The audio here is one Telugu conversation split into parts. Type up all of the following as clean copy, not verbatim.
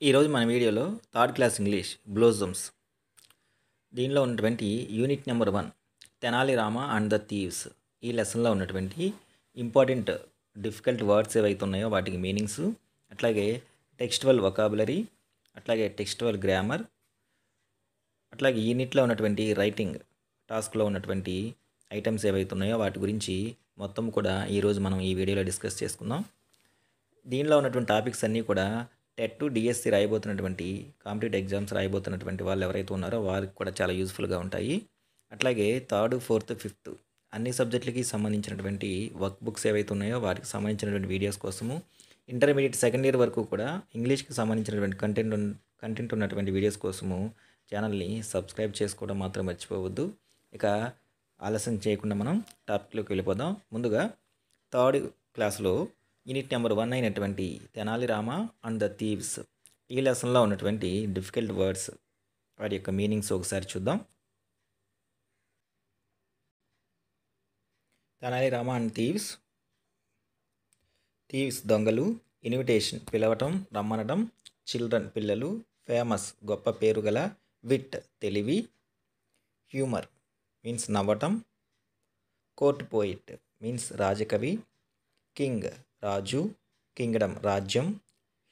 ఈరోజు మన వీడియోలో థర్డ్ క్లాస్ ఇంగ్లీష్ బ్లోజమ్స్ దీనిలో ఉన్నటువంటి unit number 1 Tenali Rama and the thieves ఈ లెసన్లో ఉన్నటువంటి ఇంపార్టెంట్ డిఫికల్ట్ వర్డ్స్ ఏవైతే ఉన్నాయో వాటికి మీనింగ్స్, అట్లాగే టెక్స్టువల్ వొకాబులరీ, అట్లాగే టెక్స్టువల్ గ్రామర్, అట్లాగే యూనిట్లో ఉన్నటువంటి రైటింగ్ టాస్క్లో ఉన్నటువంటి ఐటమ్స్ ఏవైతే ఉన్నాయో వాటి గురించి మొత్తం కూడా ఈరోజు మనం ఈ వీడియోలో డిస్కస్ చేసుకుందాం. దీనిలో ఉన్నటువంటి టాపిక్స్ అన్నీ కూడా టెట్ డిఎస్సి రాయబోతున్నటువంటి కాంపిటేటివ్ ఎగ్జామ్స్ రాయబోతున్నటువంటి వాళ్ళు ఎవరైతే ఉన్నారో వారికి కూడా చాలా యూస్ఫుల్గా ఉంటాయి. అట్లాగే 3rd, 4th, 5th అన్ని సబ్జెక్టులకి సంబంధించినటువంటి వర్క్ బుక్స్ ఏవైతే ఉన్నాయో వాటికి సంబంధించినటువంటి వీడియోస్ కోసము, ఇంటర్మీడియట్ సెకండ్ ఇయర్ వరకు కూడా ఇంగ్లీష్కి సంబంధించినటువంటి కంటెంట్ ఉన్నటువంటి వీడియోస్ కోసము ఛానల్ని సబ్స్క్రైబ్ చేసుకోవడం మాత్రం మర్చిపోవద్దు. ఇక ఆలస్యం చేయకుండా మనం టాపిక్లోకి వెళ్ళిపోదాం. ముందుగా 3rd క్లాస్లో యూనిట్ నెంబర్ 1 అయినటువంటి Tenali Rama and the thieves ఈ లెసన్లో ఉన్నటువంటి డిఫికల్ట్ వర్డ్స్ వాటి యొక్క మీనింగ్స్ ఒకసారి చూద్దాం. Tenali Rama and thieves. Thieves దొంగలు, ఇన్విటేషన్ పిలవటం, రమ్మనడం, చిల్డ్రన్ పిల్లలు, ఫేమస్ గొప్ప పేరు గల, విట్ తెలివి, హ్యూమర్ మీన్స్ నవ్వటం, కోర్ట్ పోయిట్ మీన్స్ రాజకవి, కింగ్ రాజు, కింగ్డమ్ రాజ్యం,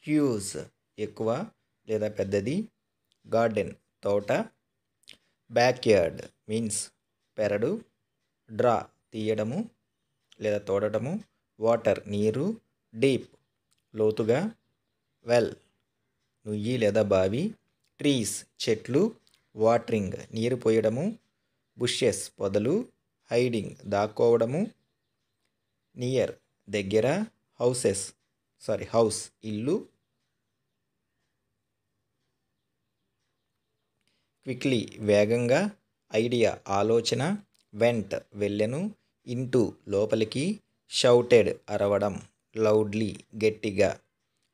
హ్యూజ్ ఎక్కువ లేదా పెద్దది, గార్డెన్ తోట, బ్యాక్యార్డ్ మీన్స్ పెరడు, డ్రా తీయడము లేదా తోడటము, వాటర్ నీరు, డీప్ లోతుగా, వెల్ నుయ్యి లేదా బావి, ట్రీస్ చెట్లు, వాటరింగ్ నీరు పోయడము, బుషెస్ పొదలు, హైడింగ్ దాక్కోవడము, నియర్ దగ్గర, హౌస్ ఇల్లు, క్విక్లీ వేగంగా, ఐడియా ఆలోచన, వెంట్ వెళ్ళెను, ఇంటూ లోపలికి, షౌటెడ్ అరవడం, లౌడ్లీ గట్టిగా,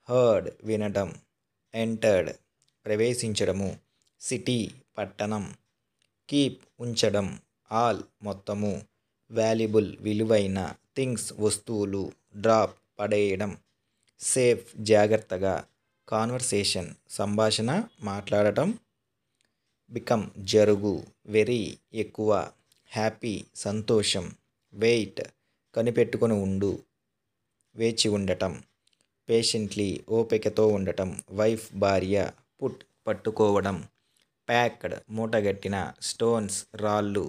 హర్డ్ వినడం, ఎంటర్డ్ ప్రవేశించడము, సిటీ పట్టణం, కీప్ ఉంచడం, ఆల్ మొత్తము, వాల్యుబుల్ విలువైన, థింగ్స్ వస్తువులు, డ్రాప్ పడేయడం, సేఫ్ జాగ్రత్తగా, కాన్వర్సేషన్ సంభాషణ మాట్లాడటం, బికమ్ జరుగు, వెరీ ఎక్కువ, హ్యాపీ సంతోషం, వెయిట్ కనిపెట్టుకొని ఉండు వేచి ఉండటం, పేషెంట్లీ ఓపికతో ఉండటం, వైఫ్ భార్య, పుట్ పట్టుకోవడం, ప్యాక్డ్ మూటగట్టిన, స్టోన్స్ రాళ్ళు,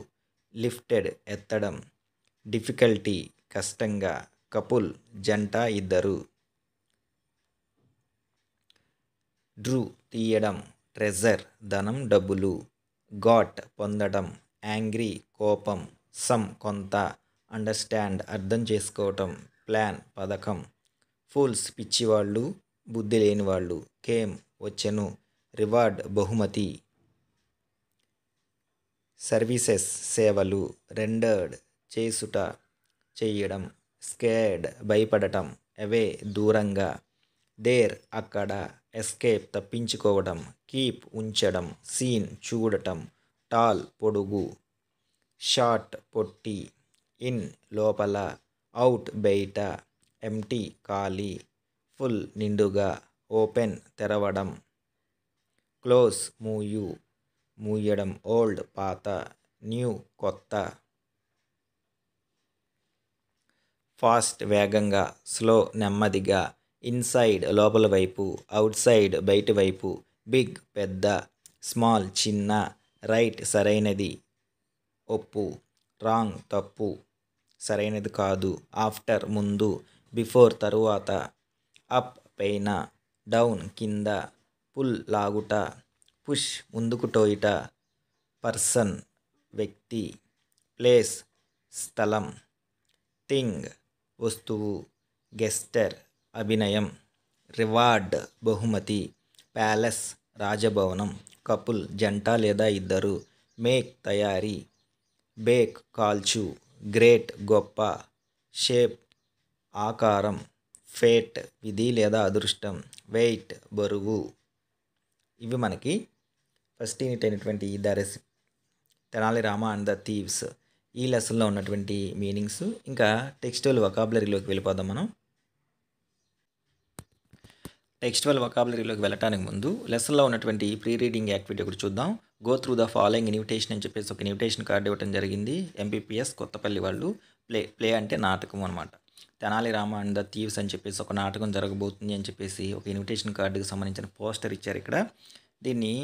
లిఫ్టెడ్ ఎత్తడం, డిఫికల్టీ కష్టంగా, కపుల్ జంట ఇద్దరు, డ్రూ తీయడం, ట్రెజర్ ధనం డబ్బులు, గాట్ పొందడం, యాంగ్రీ కోపం, సమ్ కొంత, అండర్స్టాండ్ అర్థం చేసుకోవటం, ప్లాన్ పథకం, ఫూల్స్ పిచ్చివాళ్ళు బుద్ధి లేనివాళ్ళు, కేమ్ వచ్చెను, రివార్డ్ బహుమతి, సర్వీసెస్ సేవలు, రెండర్డ్ చేసుట చెయ్యడం, స్కేర్డ్ భయపడటం, అవే దూరంగా, దేర్ అక్కడ, ఎస్కేప్ తప్పించుకోవడం, కీప్ ఉంచడం, సీన్ చూడటం, టాల్ పొడుగు, షార్ట్ పొట్టి, ఇన్ లోపల, అవుట్ బయట, ఎంటీ ఖాళీ, ఫుల్ నిండుగా, ఓపెన్ తెరవడం, క్లోజ్ మూయడం, ఓల్డ్ పాత, న్యూ కొత్త, ఫాస్ట్ వేగంగా, స్లో నెమ్మదిగా, ఇన్సైడ్ లోపల వైపు, అవుట్ సైడ్ బయటి వైపు, బిగ్ పెద్ద, స్మాల్ చిన్న, రైట్ సరైనది ఒప్పు, రాంగ్ తప్పు సరైనది కాదు, ఆఫ్టర్ ముందు, బిఫోర్ తరువాత, అప్ పైన, డౌన్ కింద, పుల్ లాగుట, పుష్ ముందుకు టోయుట, పర్సన్ వ్యక్తి, ప్లేస్ స్థలం, థింగ్ వస్తువు, గెస్టర్ అభినయం, రివార్డ్ బహుమతి, ప్యాలెస్ రాజభవనం, కపుల్ జంట లేదా ఇద్దరు, మేక్ తయారీ, బేక్ కాల్చు, గ్రేట్ గొప్ప, షేప్ ఆకారం, ఫేట్ విధి లేదా అదృష్టం, వెయిట్ బరువు. ఇవి మనకి ఫస్ట్ యూనిట్ అయినటువంటి Tenali Rama and the thieves ఈ లెసన్లో ఉన్నటువంటి మీనింగ్స్. ఇంకా టెక్స్టువల్ వొకాబులరీలోకి వెళ్ళిపోదాం మనం. టెక్స్టువల్ వొకాబులరీలోకి వెళ్ళటానికి ముందు లెసన్లో ఉన్నటువంటి ప్రీ రీడింగ్ యాక్టివిటీ ఒకటి చూద్దాం. Go through the following invitation అని చెప్పేసి ఒక ఇన్విటేషన్ కార్డు ఇవ్వడం జరిగింది. ఎంపీపీఎస్ కొత్తపల్లి వాళ్ళు. ప్లే అంటే నాటకం అనమాట. Tenali Rama and the thieves అని చెప్పేసి ఒక నాటకం జరగబోతుంది అని చెప్పేసి ఒక ఇన్విటేషన్ కార్డుకి సంబంధించిన పోస్టర్ ఇచ్చారు ఇక్కడ. దీన్ని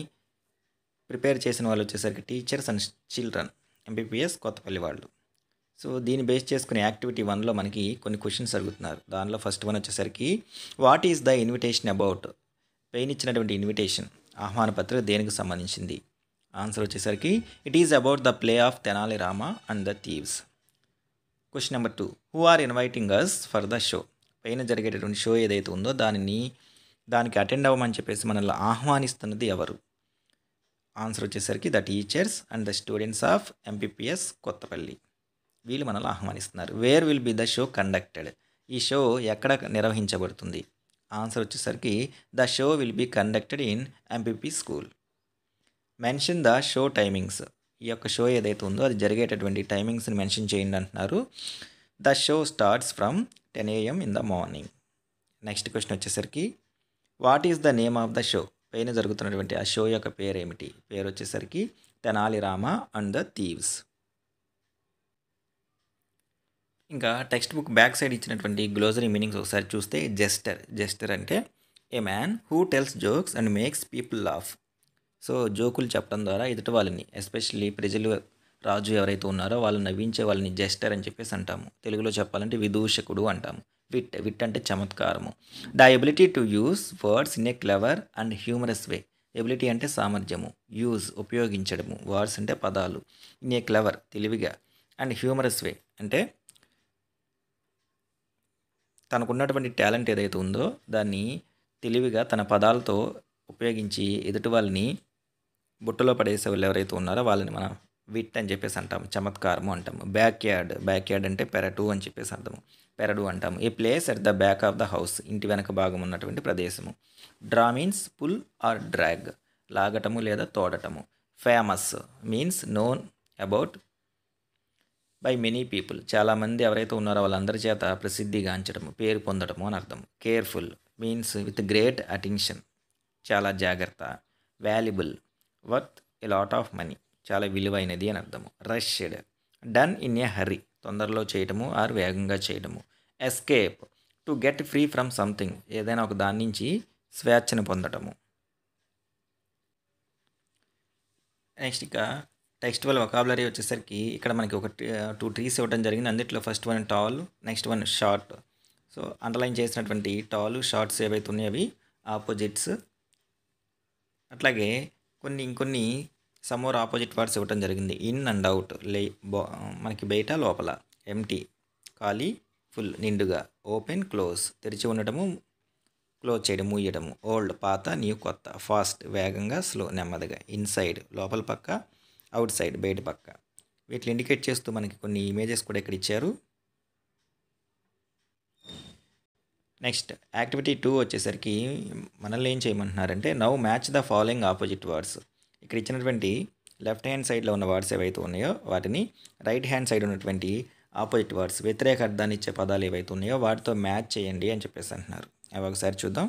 ప్రిపేర్ చేసిన వాళ్ళు వచ్చేసరికి teachers and children, MPPS Kothapalli వాళ్ళు. సో దీన్ని బేస్ చేసుకుని యాక్టివిటీ 1లో మనకి కొన్ని క్వశ్చన్స్ అడుగుతున్నారు. దానిలో ఫస్ట్ వన్ వచ్చేసరికి what is the invitation about? పైన ఇచ్చినటువంటి ఇన్విటేషన్ ఆహ్వాన పత్రిక దేనికి సంబంధించింది? ఆన్సర్ వచ్చేసరికి it is about the play of Tenali Rama and the thieves. Question number 2 who are inviting us for the show? పైన జరిగేటటువంటి షో ఏదైతే ఉందో దానికి అటెండ్ అవ్వమని చెప్పేసి మనల్ని ఆహ్వానిస్తున్నది ఎవరు? ఆన్సర్ వచ్చేసరికి the teachers and the students of MPPS Kothapalli. వీళ్ళు మనల్ని ఆహ్వానిస్తున్నారు. Where will be the show conducted? ఈ షో ఎక్కడ నిర్వహించబడుతుంది? ఆన్సర్ వచ్చేసరికి the show will be conducted in MPP school. Mention the show timings. ఈ యొక్క షో ఏదైతే ఉందో అది జరిగేటటువంటి టైమింగ్స్ని మెన్షన్ చేయండి అంటున్నారు. The show starts from 10 AM in the morning. Next question వచ్చేసరికి what is the name of the show? పైన జరుగుతున్నటువంటి ఆ షో యొక్క పేరు ఏమిటి? పేరు వచ్చేసరికి Tenali Rama and the thieves. ఇంకా టెక్స్ట్ బుక్ బ్యాక్ సైడ్ ఇచ్చినటువంటి గ్లోజరీ మీనింగ్స్ ఒకసారి చూస్తే జెస్టర్ అంటే a man who tells jokes and makes people laugh. So జోకులు చెప్పడం ద్వారా ఎదుటి వాళ్ళని, ఎస్పెషల్లీ ప్రజలు, రాజు ఎవరైతే ఉన్నారో వాళ్ళు నవ్వించే వాళ్ళని జెస్టర్ అని చెప్పేసి అంటాము. తెలుగులో చెప్పాలంటే విదూషకుడు అంటాము. విట్ అంటే చమత్కారము. The ability to use words in a clever and humorous way. Ability అంటే సామర్థ్యము, యూజ్ ఉపయోగించడము, వర్డ్స్ అంటే పదాలు, ఇన్ ఏ క్లెవర్ తెలివిగా, అండ్ హ్యూమరస్ వే అంటే తనకున్నటువంటి టాలెంట్ ఏదైతే ఉందో దాన్ని తెలివిగా తన పదాలతో ఉపయోగించి ఎదుటి వాళ్ళని బుట్టలో పడేసే వాళ్ళు ఎవరైతే ఉన్నారో వాళ్ళని మనం విట్ అని చెప్పేసి అంటాము, చమత్కారము అంటాము. బ్యాక్ యార్డ్ అంటే పెరటు అని చెప్పేసి అర్థము, పెరడు అంటాము. A place at the back of the house, ఇంటి వెనక భాగం ఉన్నటువంటి ప్రదేశము. Draw means pull or drag, లాగటము లేదా తోడటము. Famous means known about by many people, చాలామంది ఎవరైతే ఉన్నారో వాళ్ళందరి చేత ప్రసిద్ధిగాంచడము, పేరు పొందడము అని అర్థం. Careful means with great attention, చాలా జాగ్రత్త. Valuable worth a lot of money, చాలా విలువైనది అని అర్థము. రష్డ్ డన్ ఇన్ ఏ హరీ, తొందరలో చేయటము ఆర్ వేగంగా చేయడము. Escape to get free from something, ఏదైనా ఒక దాని నుంచి స్వేచ్ఛను పొందటము. నెక్స్ట్ ఇక టెక్స్టువల్ వొకాబులరీ వచ్చేసరికి ఇక్కడ మనకి ఒక 2 ట్రీస్ ఇవ్వడం జరిగింది. అందులో first one tall, next one short. So underline చేసినటువంటి టాల్, షార్ట్స్ ఏవైతే ఉన్నాయో అవి ఆపోజిట్స్. అట్లాగే ఇంకొన్ని సమ్మోర్ ఆపోజిట్ వర్డ్స్ ఇవ్వడం జరిగింది. ఇన్ అండ్ అవుట్, మనకి బయట లోపల. ఎంటీ ఖాళీ, ఫుల్ నిండుగా. ఓపెన్ క్లోజ్, తెరిచి ఉండటము, క్లోజ్ చేయడం మూయడము. ఓల్డ్ పాత, న్యూ కొత్త. ఫాస్ట్ వేగంగా, స్లో నెమ్మదిగా. ఇన్సైడ్ లోపల పక్క, అవుట్ సైడ్ బయట పక్క. వీటిని ఇండికేట్ చేస్తూ మనకి కొన్ని ఇమేజెస్ కూడా ఇక్కడ ఇచ్చారు. నెక్స్ట్ యాక్టివిటీ 2 వచ్చేసరికి మనల్ని ఏం చేయమంటున్నారంటే now match the following opposite words. ఇక్కడ ఇచ్చినటువంటి లెఫ్ట్ హ్యాండ్ సైడ్లో ఉన్న వర్డ్స్ ఏవైతే ఉన్నాయో వాటిని రైట్ హ్యాండ్ సైడ్ ఉన్నటువంటి ఆపోజిట్ వర్డ్స్, వ్యతిరేక అర్థాన్ని ఇచ్చే పదాలు ఏవైతే ఉన్నాయో వాటితో మ్యాచ్ చేయండి అని చెప్పేసి అంటున్నారు. అవి ఒకసారి చూద్దాం.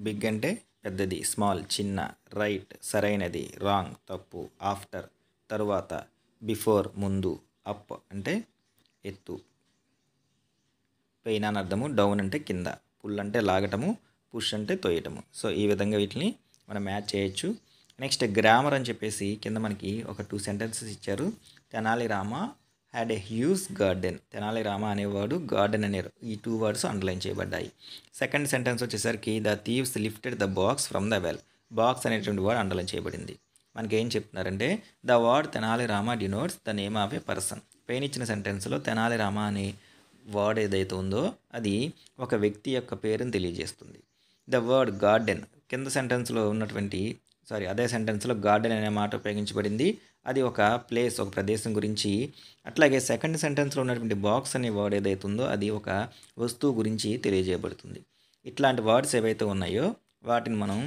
బిగ్ అంటే పెద్దది, స్మాల్ చిన్న, రైట్ సరైనది, రాంగ్ తప్పు, ఆఫ్టర్ తరువాత, బిఫోర్ ముందు, అప్ అంటే ఎత్తు, పైన అని అర్థము, డౌన్ అంటే కింద, పుల్ అంటే లాగటము, పుష్ అంటే తోయటము. సో ఈ విధంగా వీటిని మనం మ్యాచ్ చేయొచ్చు. నెక్స్ట్ గ్రామర్ అని చెప్పేసి కింద మనకి ఒక 2 సెంటెన్సెస్ ఇచ్చారు. Tenali Rama had a huge garden. Tenali Rama అనేవాడు, గార్డెన్ అనే ఈ 2 వర్డ్స్ అండర్లైన్ చేయబడ్డాయి. సెకండ్ సెంటెన్స్ వచ్చేసరికి the thieves lifted the box from the well. Box అనేటువంటి వర్డ్ అండర్లైన్ చేయబడింది. మనకి ఏం చెప్తున్నారంటే the word Tenali Rama denotes the name of A person. పైన ఇచ్చిన సెంటెన్స్లో తెనాలి రామ అనే వర్డ్ ఏదైతే ఉందో అది ఒక వ్యక్తి యొక్క పేరుని తెలియజేస్తుంది. ద వర్డ్ గార్డెన్ కింద సెంటెన్స్లో ఉన్నటువంటి అదే సెంటెన్స్లో గార్డెన్ అనే మాట ఉపయోగించబడింది. అది ఒక ప్లేస్, ఒక ప్రదేశం గురించి. అట్లాగే సెకండ్ సెంటెన్స్లో ఉన్నటువంటి బాక్స్ అనే వర్డ్ ఏదైతే ఉందో అది ఒక వస్తువు గురించి తెలియజేయబడుతుంది. ఇట్లాంటి వర్డ్స్ ఏవైతే ఉన్నాయో వాటిని మనం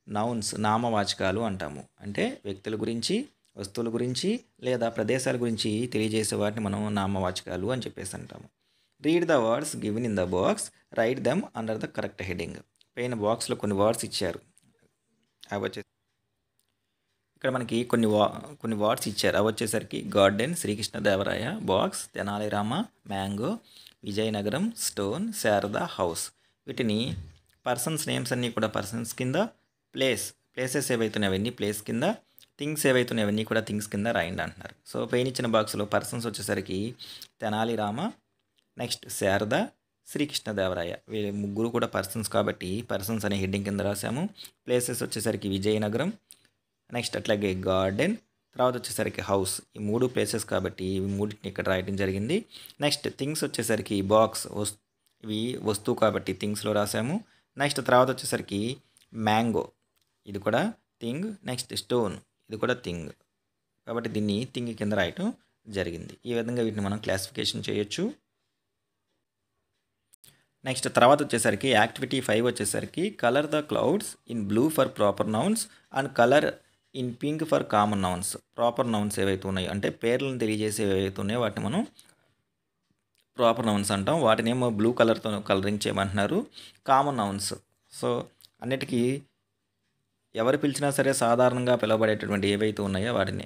నౌన్స్, నామవాచకాలు అంటాము. అంటే వ్యక్తుల గురించి, వస్తువుల గురించి లేదా ప్రదేశాల గురించి తెలియజేసే వాటిని మనం నామవాచకాలు అని చెప్పేసి అంటాము. Read the words given in the box, write them under the correct heading. పైన బాక్స్లో కొన్ని వర్డ్స్ ఇచ్చారు. అవి వచ్చేసి ఇక్కడ మనకి కొన్ని వర్డ్స్ ఇచ్చారు. అవి వచ్చేసరికి garden, Sri Krishnadevaraya, box, Tenali Rama, mango, Vizianagaram, stone, Sharada, house. వీటిని పర్సన్స్ నేమ్స్ అన్నీ కూడా పర్సన్స్ కింద, ప్లేసెస్ ఏవైతున్నాయి అవన్నీ ప్లేస్ కింద, థింగ్స్ ఏవైతున్నాయి అవన్నీ కూడా థింగ్స్ కింద రాయండి అంటున్నారు. సో పైన ఇచ్చిన బాక్స్లో పర్సన్స్ వచ్చేసరికి తెనాలి రామ, నెక్స్ట్ శారద, శ్రీకృష్ణదేవరాయ. వీళ్ళు ముగ్గురు కూడా పర్సన్స్ కాబట్టి పర్సన్స్ అనే హెడ్డింగ్ కింద రాసాము. ప్లేసెస్ వచ్చేసరికి విజయనగరం, నెక్స్ట్ అట్లాగే గార్డెన్, తర్వాత వచ్చేసరికి హౌస్. ఈ 3 ప్లేసెస్ కాబట్టి ఇవి మూడింటిని ఇక్కడ రాయడం జరిగింది. నెక్స్ట్ థింగ్స్ వచ్చేసరికి బాక్స్, ఇవి వస్తువు కాబట్టి థింగ్స్లో రాసాము. నెక్స్ట్ తర్వాత వచ్చేసరికి మ్యాంగో, ఇది కూడా థింగ్. నెక్స్ట్ స్టోన్, ఇది కూడా థింగ్ కాబట్టి దీన్ని థింగ్ కింద రాయటం జరిగింది. ఈ విధంగా వీటిని మనం క్లాసిఫికేషన్ చేయొచ్చు. నెక్స్ట్ తర్వాత వచ్చేసరికి యాక్టివిటీ 5 వచ్చేసరికి colour the clouds in blue for proper nouns and colour in pink for common nouns. Proper nouns ఏవైతే ఉన్నాయో అంటే పేర్లను తెలియజేసే ఏవైతే ఉన్నాయో వాటిని మనం ప్రాపర్ నౌన్స్ అంటాం. వాటినేమో బ్లూ కలర్తో కలరింగ్ చేయమంటున్నారు. కామన్ నౌన్స్, సో అన్నిటికీ ఎవరు పిలిచినా సరే సాధారణంగా పిలవబడేటటువంటి ఏవైతే ఉన్నాయో వాటిని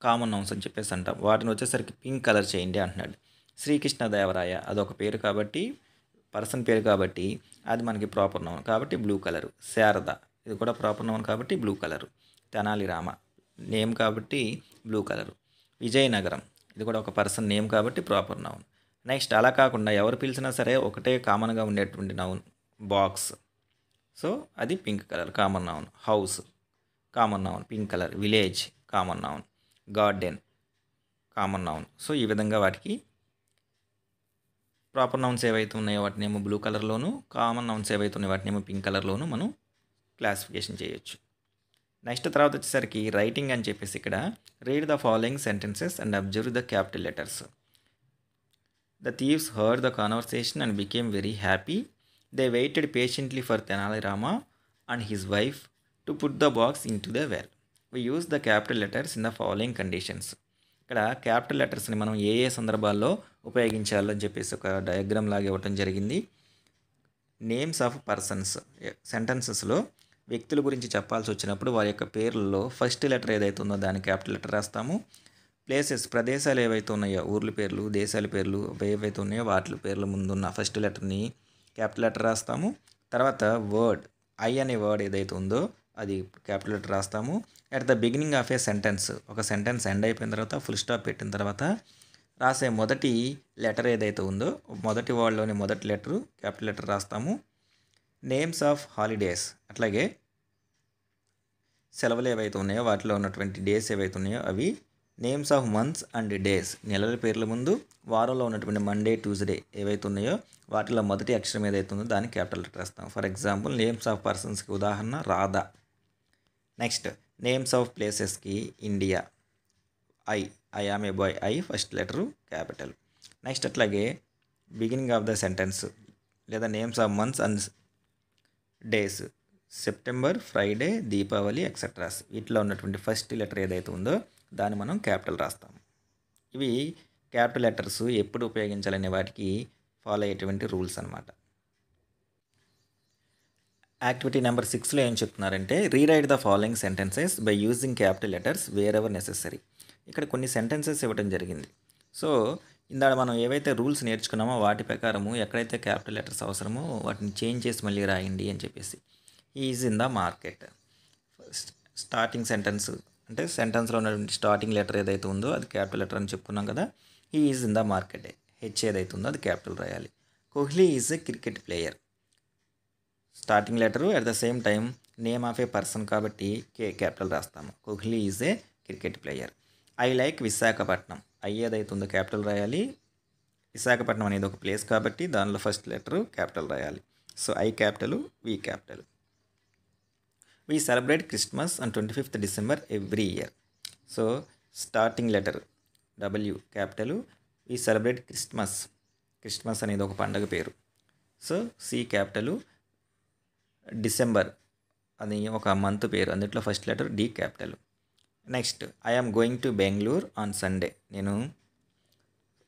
కామన్ నౌన్స్ అని చెప్పేసి అంటాం. వాటిని వచ్చేసరికి పింక్ కలర్ చేయండి అంటున్నాడు. శ్రీకృష్ణదేవరాయ అదొక పేరు కాబట్టి, పర్సన్ పేరు కాబట్టి అది మనకి ప్రాపర్ నౌన్ కాబట్టి బ్లూ కలరు. శారద ఇది కూడా ప్రాపర్ నౌన్ కాబట్టి blue colour. Tenali Rama name కాబట్టి బ్లూ కలరు. విజయనగరం ఇది కూడా ఒక పర్సన్ నేమ్ కాబట్టి ప్రాపర్ నౌన్. నెక్స్ట్ అలా కాకుండా ఎవరు పిలిచినా సరే ఒకటే కామన్గా ఉండేటువంటి నౌన్ బాక్స్, సో అది pink colour common noun. House common noun pink colour. Village common noun. Garden common noun. So ఈ విధంగా వాటికి ప్రాపర్ నౌన్స్ ఏవైతే ఉన్నాయో వాటినేమో బ్లూ కలర్లోను, కామన్ నౌన్స్ ఏవైతే ఉన్నాయో వాటినేమో పింక్ కలర్లోను మనం క్లాసిఫికేషన్ చేయొచ్చు. నెక్స్ట్ తర్వాత వచ్చేసరికి రైటింగ్ అని చెప్పేసి ఇక్కడ read the following sentences and observe the capital letters. The thieves heard the conversation and became very happy. They waited patiently for Tenali Rama and his wife to put the box into the well. We use the capital letters in the following conditions. ఇక్కడ క్యాపిటల్ లెటర్స్ని మనం ఏ సందర్భాల్లో ఉపయోగించాలని చెప్పేసి ఒక డయాగ్రామ్ లాగా ఇవ్వటం జరిగింది. నేమ్స్ ఆఫ్ పర్సన్స్ సెంటెన్సెస్లో వ్యక్తుల గురించి చెప్పాల్సి వచ్చినప్పుడు వారి యొక్క పేర్లలో ఫస్ట్ లెటర్ ఏదైతే ఉందో దాన్ని క్యాపిటల్ లెటర్ రాస్తాము. ప్లేసెస్ ప్రదేశాలు ఏవైతే ఉన్నాయో ఊర్ల పేర్లు, దేశాల పేర్లు ఏవైతే ఉన్నాయో వాటి పేర్ల ముందున్న ఫస్ట్ లెటర్ని క్యాపిటల్ లెటర్ రాస్తాము. తర్వాత వర్డ్ ఐ అనే వర్డ్ ఏదైతే ఉందో అది క్యాపిటల్ లెటర్ రాస్తాము. At the beginning of A sentence, ఒక సెంటెన్స్ ఎండ్ అయిపోయిన తర్వాత ఫుల్ స్టాప్ పెట్టిన తర్వాత రాసే మొదటి లెటర్ ఏదైతే ఉందో మొదటి వర్డ్లోని మొదటి లెటరు క్యాపిటల్ లెటర్ రాస్తాము. నేమ్స్ ఆఫ్ హాలిడేస్ అట్లాగే సెలవులు ఏవైతే ఉన్నాయో వాటిలో ఉన్నటువంటి డేస్ ఏవైతే ఉన్నాయో అవి. Names of months and days నెలల పేర్ల ముందు వారంలో ఉన్నటువంటి మండే, ట్యూస్డే ఏవైతే ఉన్నాయో వాటిలో మొదటి అక్షరం ఏదైతే ఉందో దాన్ని క్యాపిటల్ లెటర్ రాస్తాం. ఫర్ ఎగ్జాంపుల్ నేమ్స్ ఆఫ్ పర్సన్స్కి ఉదాహరణ రాధా. నెక్స్ట్ నేమ్స్ ఆఫ్ ప్లేసెస్కి India, I am a boy, I first letter capital. Next అట్లాగే బిగినింగ్ ఆఫ్ ద సెంటెన్స్ లేదా names of months and days September, Friday, Deepavali etceteras. వీటిలో ఉన్నటువంటి ఫస్ట్ లెటర్ ఏదైతే ఉందో దాన్ని మనం క్యాపిటల్ రాస్తాం. ఇవి క్యాపిటల్ లెటర్స్ ఎప్పుడు ఉపయోగించాలనే వాటికి ఫాలో అయ్యేటువంటి రూల్స్ అనమాట. యాక్టివిటీ నెంబర్ 6లో ఏం చెప్తున్నారంటే rewrite the following sentences by using capital letters wear ever necessary. ఇక్కడ కొన్ని సెంటెన్సెస్ ఇవ్వడం జరిగింది. సో ఇందాక మనం ఏవైతే రూల్స్ నేర్చుకున్నామో వాటి ప్రకారము ఎక్కడైతే క్యాపిటల్ లెటర్స్ అవసరమో వాటిని చేంజ్ చేసి మళ్ళీ రాయండి అని చెప్పేసి. Is in the market. Starting sentence అంటే సెంటెన్స్లో ఉన్నటువంటి స్టార్టింగ్ లెటర్ ఏదైతే ఉందో అది క్యాపిటల్ లెటర్ అని చెప్పుకున్నాం కదా. He is in the market, H ఏదైతే ఉందో అది క్యాపిటల్ రాయాలి. Kohli is a cricket player. Starting letter at the same time name of A person కాబట్టి క్యాపిటల్ రాస్తాము. Kohli is a cricket player. I like Visakhapatnam, I ఏదైతే ఉందో క్యాపిటల్ రాయాలి. విశాఖపట్నం అనేది ఒక ప్లేస్ కాబట్టి దానిలో ఫస్ట్ లెటరు క్యాపిటల్ రాయాలి. So I capital, we capital. We celebrate Christmas on 25th December every year. So starting letter W capital. We celebrate Christmas. Christmas అనేది ఒక పండగ పేరు. So C capital. డిసెంబర్ అది ఒక మంత్ పేరు, అందులో first letter D capital. Next I am going to Bengaluru on Sunday. నేను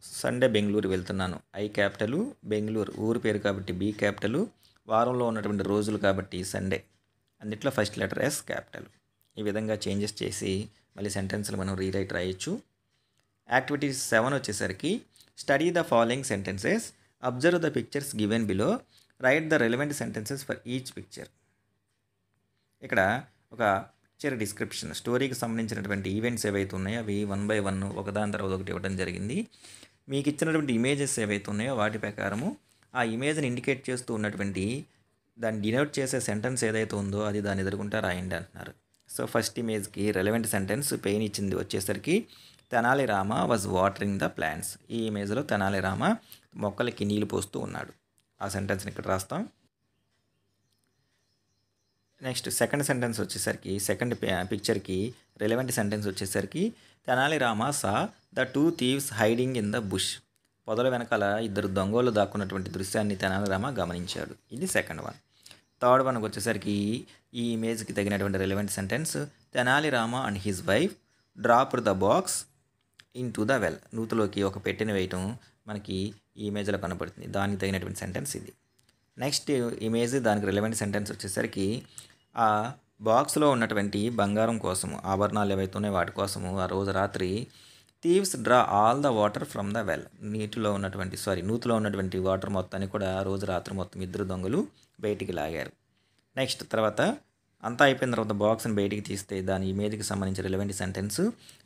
సండే బెంగళూరు వెళ్తున్నాను. ఐ క్యాపిటలు, బెంగళూరు ఊరు పేరు కాబట్టి బి క్యాపిటలు, వారంలో ఉన్నటువంటి రోజులు కాబట్టి సండే. అన్నిట్లో ఫస్ట్ లెటర్ ఎస్ క్యాపిటల్. ఈ విధంగా చేంజెస్ చేసి మళ్ళీ సెంటెన్స్లు మనం రీరైట్ రాయొచ్చు. యాక్టివిటీ 7 వచ్చేసరికి study the following sentences, observe the pictures given below, right the relevant sentences for each picture. ఇక్కడ ఒక పిక్చర్ డిస్క్రిప్షన్, స్టోరీకి సంబంధించినటువంటి ఈవెంట్స్ ఏవైతే ఉన్నాయో అవి 1 by 1 ఒకదాని తర్వాత ఒకటి ఇవ్వడం జరిగింది. మీకు ఇచ్చినటువంటి ఇమేజెస్ ఏవైతే ఉన్నాయో వాటి ప్రకారము ఆ ఇమేజ్ని ఇండికేట్ చేస్తూ ఉన్నటువంటి దాన్ని డినోట్ చేసే సెంటెన్స్ ఏదైతే ఉందో అది దాన్ని ఎదుర్కొంటా రాయండి అంటున్నారు. సో ఫస్ట్ ఇమేజ్కి రెలవెంట్ సెంటెన్స్ పెయిన్ ఇచ్చింది వచ్చేసరికి Tenali Rama was watering the plants. ఈ ఇమేజ్లో తెనాలి రామ మొక్కలకి నీళ్లు పోస్తూ ఉన్నాడు. ఆ సెంటెన్స్ని ఇక్కడ రాస్తాం. నెక్స్ట్ సెకండ్ సెంటెన్స్ వచ్చేసరికి సెకండ్ పిక్చర్కి రెలవెంట్ సెంటెన్స్ వచ్చేసరికి Tenali Rama saw the 2 thieves hiding in the bush. పొదల వెనకాల 2 దొంగలు దాక్కున్నటువంటి దృశ్యాన్ని తెనాలి రామ గమనించాడు. ఇది సెకండ్ వన్. థర్డ్ వన్కి వచ్చేసరికి ఈ ఇమేజ్కి తగినటువంటి relevant sentence Tenali Rama and his wife dropped the box into the well. నూతులోకి ఒక పెట్టెని వేయటం మనకి ఈ ఇమేజ్లో కనపడుతుంది. దానికి తగినటువంటి సెంటెన్స్ ఇది. నెక్స్ట్ ఇమేజ్ దానికి రెలవెంట్ సెంటెన్స్ వచ్చేసరికి ఆ బాక్స్లో ఉన్నటువంటి బంగారం కోసము, ఆభరణాలు ఏవైతే ఉన్నాయో వాటి కోసము ఆ రోజు రాత్రి thieves draw all the water from the well. నూతిలో ఉన్నటువంటి వాటర్ మొత్తాన్ని కూడా ఆ రోజు రాత్రి మొత్తం 2 దొంగలు బయటికి లాగారు. నెక్స్ట్ తర్వాత అంతా అయిపోయిన తర్వాత బాక్స్ని బయటికి తీస్తే దాని ఇమేజ్కి సంబంధించిన relevant sentence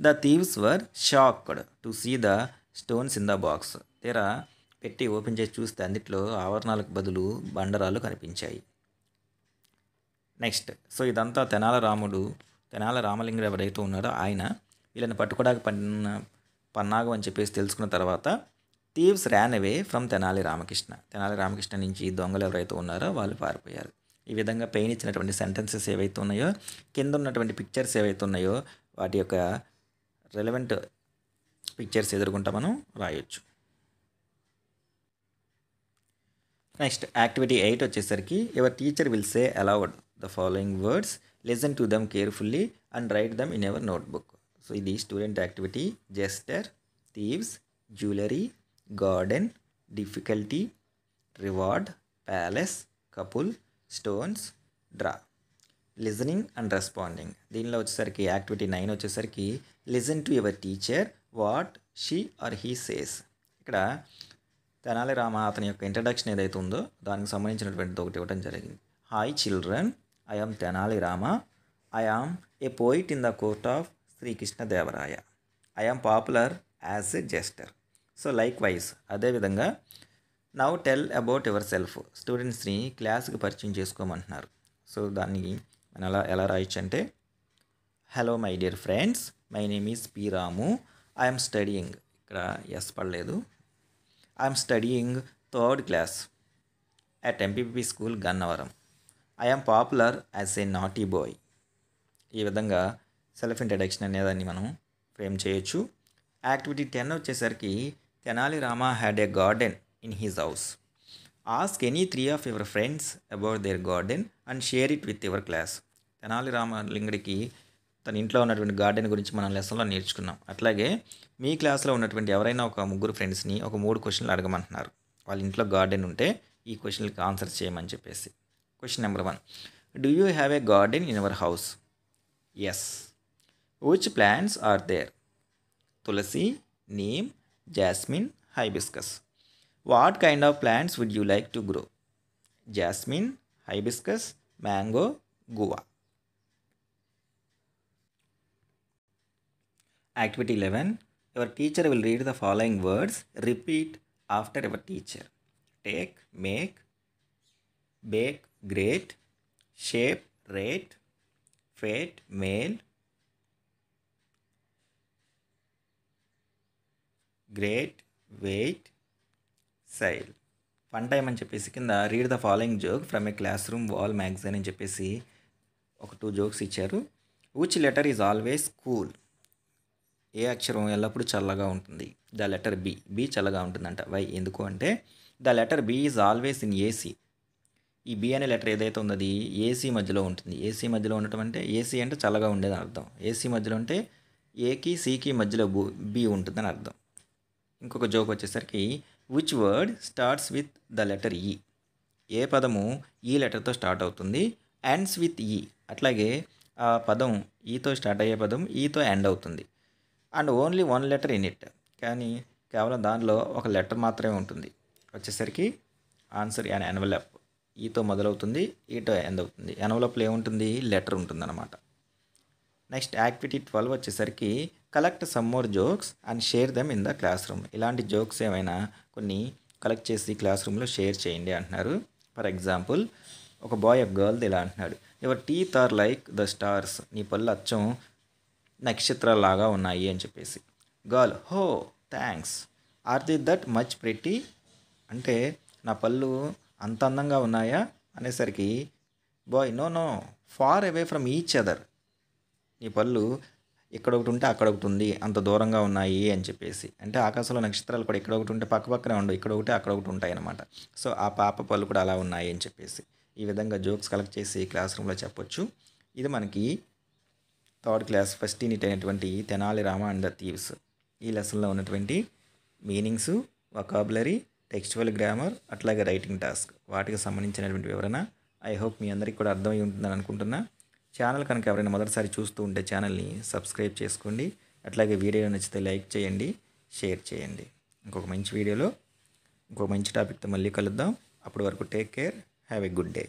the thieves were shocked to see the stones in the box. తీరా పెట్టి ఓపెన్ చేసి చూస్తే అందులో ఆవరణాలకు బదులు బండరాలు కనిపించాయి. నెక్స్ట్ సో ఇదంతా తెనాలి రామలింగుడు ఎవరైతే ఉన్నారో ఆయన వీళ్ళని పట్టుకోవడానికి పన్నాగం అని చెప్పేసి తెలుసుకున్న తర్వాత thieves Ryan away from Tenali Ramakrishna నుంచి దొంగలు ఎవరైతే ఉన్నారో వాళ్ళు పారిపోయారు. ఈ విధంగా పెయిన్ ఇచ్చినటువంటి సెంటెన్సెస్ ఏవైతే ఉన్నాయో కింద ఉన్నటువంటి పిక్చర్స్ ఏవైతే ఉన్నాయో వాటి యొక్క రెలవెంట్ పిక్చర్స్ ఎదుర్కొంటా మనం రాయొచ్చు. నెక్స్ట్ యాక్టివిటీ 8 వచ్చేసరికి your teacher will say aloud the following words, listen to them carefully and write them in your notebook. So ఇది student activity. Jester, thieves, jewellery, garden, difficulty, reward, palace, couple, stones, draw. Listening and responding. దీనిలో వచ్చేసరికి యాక్టివిటీ 9 వచ్చేసరికి listen to your teacher what she or he says. ఇక్కడ తెనాలి రామ అతని యొక్క ఇంట్రడక్షన్ ఏదైతే ఉందో దానికి సంబంధించినటువంటిది ఒకటి ఇవ్వడం జరిగింది. Hi children, I am Tenali Rama, I am a poet in the court of Srikrishnadevaraya, I am popular as a jester. So likewise అదేవిధంగా now tell about yourself. స్టూడెంట్స్ని క్లాస్కి పరిచయం చేసుకోమంటున్నారు. సో దాన్ని మనం ఎలా రాయొచ్చు అంటే hello my dear friends, my name is P Ramu, I'm studying, ఇక్కడ ఎస్ పడలేదు, I'm studying 3rd class at MPP school Gannavaram, I'm popular as a naughty boy. ఈ విధంగా సెల్ఫ్ ఇంట్రడక్షన్ అనేదాన్ని మనం ఫ్రేమ్ చేయొచ్చు. యాక్టివిటీ 10 వచ్చేసరికి Tenali Rama had a garden in his house, ask any 3 of your friends about their garden and share it with your class. Tenali రామలింగుడికి తన ఇంట్లో ఉన్నటువంటి గార్డెన్ గురించి మనం లెసన్లో నేర్చుకున్నాం. అట్లాగే మీ క్లాస్లో ఉన్నటువంటి ఎవరైనా ఒక 3 ఫ్రెండ్స్ని ఒక 3 క్వశ్చన్లు అడగమంటున్నారు. వాళ్ళ ఇంట్లో గార్డెన్ ఉంటే ఈ క్వశ్చన్లకి ఆన్సర్ చేయమని చెప్పేసి. Question number 1, do you have a garden in your house? Yes. Which plants are there? Tulsi, neem, jasmine, hibiscus. What kind of plants would you like to grow? Jasmine, hibiscus, mango, guava. Activity 11, your teacher will read the following words, repeat after your teacher. Take, make, bake, great, shape, rate, fate, male, great, weight, sail. Fun time అని చెప్పేసి కింద read the following joke from a classroom wall magazine అని చెప్పేసి ఒక 2 జోక్స్ ఇచ్చారు. Which letter is always cool? ఏ అక్షరం ఎల్లప్పుడూ చల్లగా ఉంటుంది? The letter B. బి చల్లగా ఉంటుందంట. వై? ఎందుకు అంటే the letter B is always in AC. ఈ బి అనే లెటర్ ఏదైతే ఉందో అది ఏసీ మధ్యలో ఉంటుంది. ఏసీ మధ్యలో ఉండటం అంటే ఏసీ అంటే చల్లగా ఉండేదని అర్థం. ఏసీ మధ్యలో ఉంటే ఏకి సికి మధ్యలో బి ఉంటుందని అర్థం. ఇంకొక జోక్ వచ్చేసరికి which word starts with the letter ఈ. ఏ పదము ఈ లెటర్తో స్టార్ట్ అవుతుంది, ఎండ్స్ విత్ ఈ. అట్లాగే ఆ పదం ఈతో స్టార్ట్ అయ్యే పదం ఈతో ఎండ్ అవుతుంది. And only one letter in it. కానీ కేవలం దానిలో ఒక లెటర్ మాత్రమే ఉంటుంది. వచ్చేసరికి ఆన్సర్ యాన్ ఎన్వలప్. ఈతో మొదలవుతుంది, ఈతో ఎండ్ అవుతుంది. ఎన్వలప్లో ఏముంటుంది, లెటర్ ఉంటుందన్నమాట. నెక్స్ట్ యాక్టివిటీ 12 వచ్చేసరికి collect some more jokes and share them in the class room. ఇలాంటి జోక్స్ ఏమైనా కొన్ని కలెక్ట్ చేసి క్లాస్ రూమ్లో షేర్ చేయండి అంటున్నారు. ఫర్ ఎగ్జాంపుల్ ఒక బాయ్ ఒక గర్ల్ది ఇలా అంటున్నాడు, your teeth are like the stars. నీ పళ్ళు అచ్చం నక్షత్రాలాగా ఉన్నాయి అని చెప్పేసి. Girl, oh thanks. Are they that much pretty. అంటే నా పళ్ళు అంత అందంగా ఉన్నాయా అనేసరికి boy, no no, far away from each other. నీ పళ్ళు ఇక్కడ ఒకటి ఉంటే అక్కడ ఒకటి ఉంది, అంత దూరంగా ఉన్నాయి అని చెప్పేసి. అంటే ఆకాశంలో నక్షత్రాలు కూడా ఇక్కడ ఒకటి ఉంటే పక్క పక్కనే ఉండవు, ఇక్కడ ఒకటి అక్కడ ఒకటి ఉంటాయి అన్నమాట. సో ఆ పాప పళ్ళు కూడా అలా ఉన్నాయి అని చెప్పేసి ఈ విధంగా జోక్స్ కలెక్ట్ చేసి క్లాస్ రూమ్లో చెప్పొచ్చు. ఇది మనకి థర్డ్ క్లాస్ ఫస్ట్ యూనిట్ అయినటువంటి Tenali Rama and the thieves ఈ లెసన్లో ఉన్నటువంటి మీనింగ్స్, వొకాబులరీ, టెక్స్చువల్ గ్రామర్, అట్లాగే రైటింగ్ టాస్క్ వాటికి సంబంధించినటువంటి వివరణ. ఐ హోప్ మీ అందరికీ కూడా అర్థమై ఉంటుందని అనుకుంటున్నా. ఛానల్ కనుక ఎవరైనా మొదటిసారి చూస్తూ ఉంటే ఛానల్ని సబ్స్క్రైబ్ చేసుకోండి. అట్లాగే వీడియో నచ్చితే లైక్ చేయండి, షేర్ చేయండి. ఇంకొక మంచి వీడియోలో ఇంకొక మంచి టాపిక్తో మళ్ళీ కలుద్దాం. అప్పటి వరకు take care, have a good day.